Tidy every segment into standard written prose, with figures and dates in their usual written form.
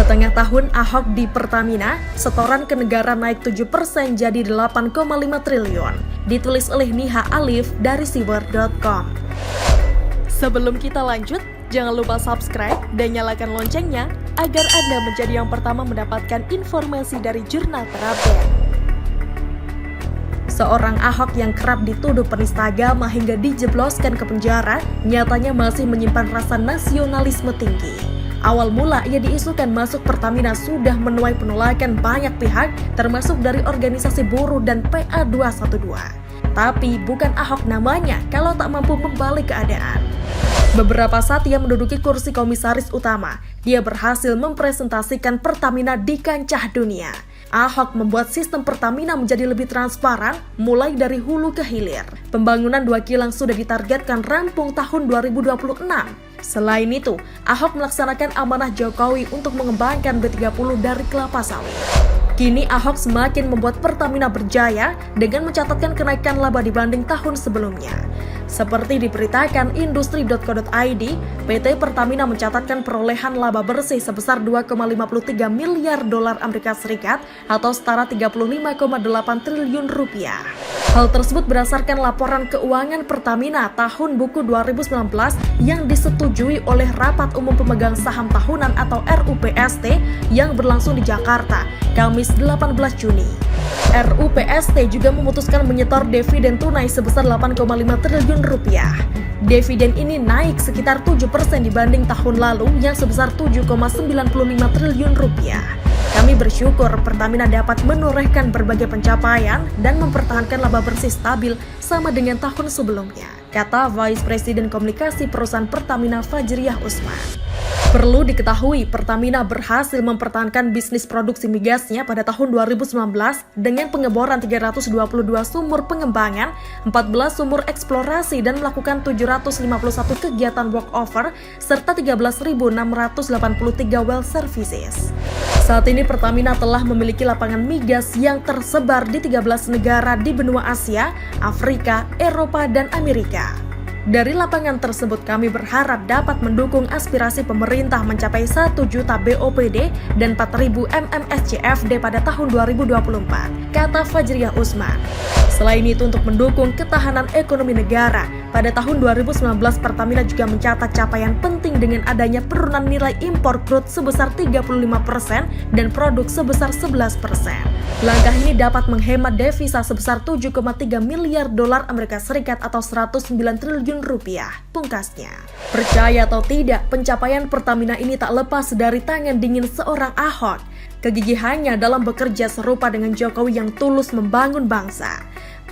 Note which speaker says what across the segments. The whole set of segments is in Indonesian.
Speaker 1: Setengah tahun Ahok di Pertamina, setoran ke negara naik 7% jadi 8,5 triliun. Ditulis oleh Niha Alif dari Siber.com. Sebelum kita lanjut, jangan lupa subscribe dan nyalakan loncengnya agar Anda menjadi yang pertama mendapatkan informasi dari jurnal terupdate. Seorang Ahok yang kerap dituduh penista agama hingga dijebloskan ke penjara, nyatanya masih menyimpan rasa nasionalisme tinggi. Awal mula ia diisukan masuk Pertamina sudah menuai penolakan banyak pihak, termasuk dari organisasi buruh dan PA212. Tapi bukan Ahok namanya kalau tak mampu membalik keadaan. Beberapa saat ia menduduki kursi komisaris utama, dia berhasil mempresentasikan Pertamina di kancah dunia. Ahok membuat sistem Pertamina menjadi lebih transparan, mulai dari hulu ke hilir. Pembangunan 2 kilang sudah ditargetkan rampung tahun 2026. Selain itu, Ahok melaksanakan amanah Jokowi untuk mengembangkan B30 dari kelapa sawit. Kini Ahok semakin membuat Pertamina berjaya dengan mencatatkan kenaikan laba dibanding tahun sebelumnya. Seperti diberitakan industri.co.id, PT Pertamina mencatatkan perolehan laba bersih sebesar 2,53 miliar dolar Amerika Serikat atau setara 35,8 triliun rupiah. Hal tersebut berdasarkan laporan keuangan Pertamina tahun buku 2019 yang disetujui oleh Rapat Umum Pemegang Saham Tahunan atau RUPST yang berlangsung di Jakarta, Kamis 18 Juni. RUPST juga memutuskan menyetor dividen tunai sebesar 8,5 triliun rupiah. Dividen ini naik sekitar 7% dibanding tahun lalu yang sebesar 7,95 triliun rupiah. Kami bersyukur Pertamina dapat menorehkan berbagai pencapaian dan mempertahankan laba bersih stabil sama dengan tahun sebelumnya, kata Vice President Komunikasi Perusahaan Pertamina Fajriyah Usman. Perlu diketahui, Pertamina berhasil mempertahankan bisnis produksi migasnya pada tahun 2019 dengan pengeboran 322 sumur pengembangan, 14 sumur eksplorasi dan melakukan 751 kegiatan workover serta 13.683 well services. Saat ini Pertamina telah memiliki lapangan migas yang tersebar di 13 negara di benua Asia, Afrika, Eropa, dan Amerika. Dari lapangan tersebut kami berharap dapat mendukung aspirasi pemerintah mencapai 1 juta BOPD dan 4.000 MMSCFD pada tahun 2024, kata Fajriyah Usman. Selain itu untuk mendukung ketahanan ekonomi negara, pada tahun 2019 Pertamina juga mencatat capaian penting dengan adanya penurunan nilai impor crude sebesar 35% dan produk sebesar 11%. Langkah ini dapat menghemat devisa sebesar 7,3 miliar dolar Amerika Serikat atau 109 triliun rupiah, pungkasnya. Percaya atau tidak, pencapaian Pertamina ini tak lepas dari tangan dingin seorang Ahok. Kegigihannya dalam bekerja serupa dengan Jokowi yang tulus membangun bangsa.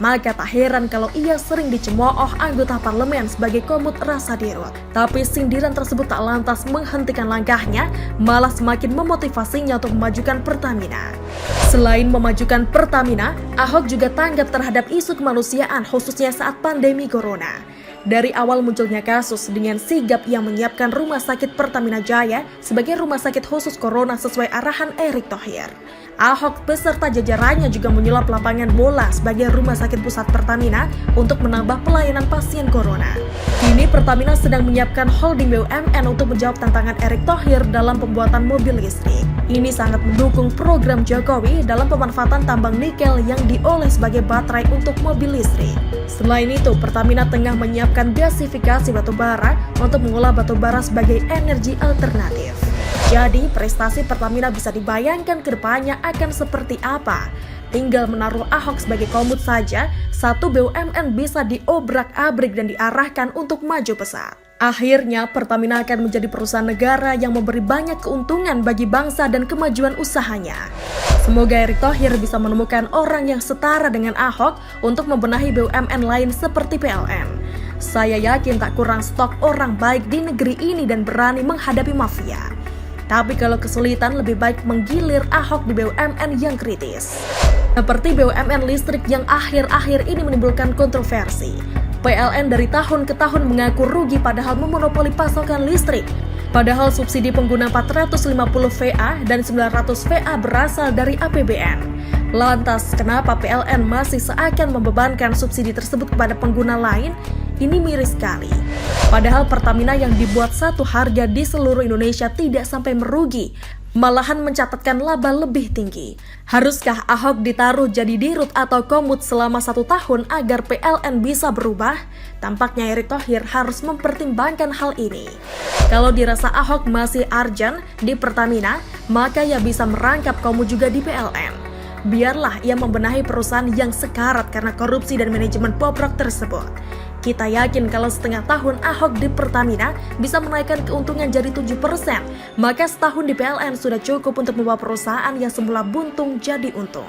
Speaker 1: Maka tak heran kalau ia sering dicemooh anggota parlemen sebagai komut rasa dirut. Tapi sindiran tersebut tak lantas menghentikan langkahnya, malah semakin memotivasinya untuk memajukan Pertamina. Selain memajukan Pertamina, Ahok juga tanggap terhadap isu kemanusiaan khususnya saat pandemi corona. Dari awal munculnya kasus, dengan sigap ia menyiapkan Rumah Sakit Pertamina Jaya sebagai rumah sakit khusus corona sesuai arahan Erick Thohir. Ahok beserta jajarannya juga menyulap lapangan bola sebagai rumah sakit pusat Pertamina untuk menambah pelayanan pasien corona. Kini Pertamina sedang menyiapkan holding BUMN untuk menjawab tantangan Erick Thohir dalam pembuatan mobil listrik. Ini sangat mendukung program Jokowi dalam pemanfaatan tambang nikel yang diolah sebagai baterai untuk mobil listrik. Selain itu, Pertamina tengah menyiapkan gasifikasi batubara untuk mengolah batubara sebagai energi alternatif. Jadi, prestasi Pertamina bisa dibayangkan ke depannya akan seperti apa. Tinggal menaruh Ahok sebagai komut saja, satu BUMN bisa diobrak-abrik dan diarahkan untuk maju pesat. Akhirnya, Pertamina akan menjadi perusahaan negara yang memberi banyak keuntungan bagi bangsa dan kemajuan usahanya. Semoga Erick Thohir bisa menemukan orang yang setara dengan Ahok untuk membenahi BUMN lain seperti PLN. Saya yakin tak kurang stok orang baik di negeri ini dan berani menghadapi mafia. Tapi kalau kesulitan, lebih baik menggilir Ahok di BUMN yang kritis. Seperti BUMN listrik yang akhir-akhir ini menimbulkan kontroversi. PLN dari tahun ke tahun mengaku rugi padahal memonopoli pasokan listrik. Padahal subsidi pengguna 450 VA dan 900 VA berasal dari APBN. Lantas, kenapa PLN masih seakan membebankan subsidi tersebut kepada pengguna lain? Ini miris sekali. Padahal Pertamina yang dibuat satu harga di seluruh Indonesia tidak sampai merugi. malahan mencatatkan laba lebih tinggi. Haruskah Ahok ditaruh jadi dirut atau komut selama 1 tahun agar PLN bisa berubah? Tampaknya Erick Thohir harus mempertimbangkan hal ini. Kalau dirasa Ahok masih urgent di Pertamina, maka ia bisa merangkap komut juga di PLN. Biarlah ia membenahi perusahaan yang sekarat karena korupsi dan manajemen bobrok tersebut. Kita yakin kalau setengah tahun Ahok di Pertamina bisa menaikkan keuntungan jadi 7%, maka setahun di PLN sudah cukup untuk membawa perusahaan yang semula buntung jadi untung.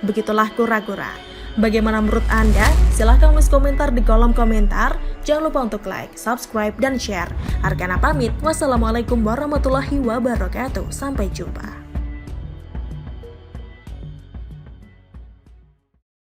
Speaker 1: Begitulah kura-kura. Bagaimana menurut Anda? Silahkan tulis komentar di kolom komentar. Jangan lupa untuk like, subscribe, dan share. Arkana pamit. Wassalamualaikum warahmatullahi wabarakatuh. Sampai jumpa.